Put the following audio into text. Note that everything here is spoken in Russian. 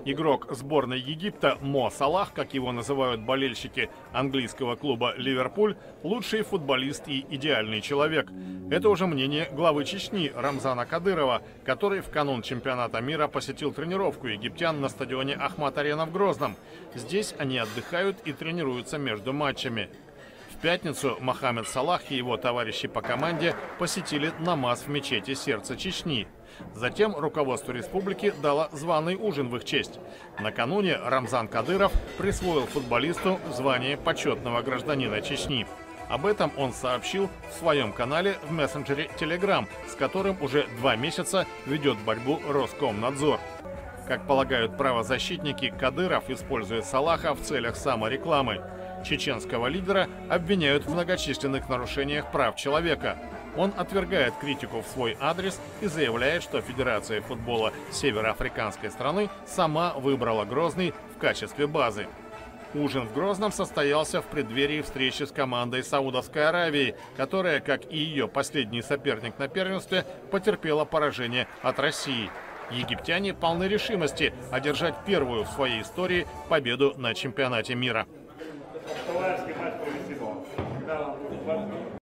Игрок сборной Египта Мо Салах, как его называют болельщики английского клуба «Ливерпуль», лучший футболист и идеальный человек. Это уже мнение главы Чечни Рамзана Кадырова, который в канун чемпионата мира посетил тренировку египтян на стадионе Ахмат-Арена в Грозном. Здесь они отдыхают и тренируются между матчами. В пятницу Мохаммед Салах и его товарищи по команде посетили намаз в мечети сердца Чечни. Затем руководство республики дало званый ужин в их честь. Накануне Рамзан Кадыров присвоил футболисту звание почетного гражданина Чечни. Об этом он сообщил в своем канале в мессенджере Telegram, с которым уже 2 месяца ведет борьбу Роскомнадзор. Как полагают правозащитники, Кадыров использует Салаха в целях саморекламы. Чеченского лидера обвиняют в многочисленных нарушениях прав человека. Он отвергает критику в свой адрес и заявляет, что Федерация футбола североафриканской страны сама выбрала Грозный в качестве базы. Ужин в Грозном состоялся в преддверии встречи с командой Саудовской Аравии, которая, как и ее последний соперник на первенстве, потерпела поражение от России. Египтяне полны решимости одержать первую в своей истории победу на чемпионате мира.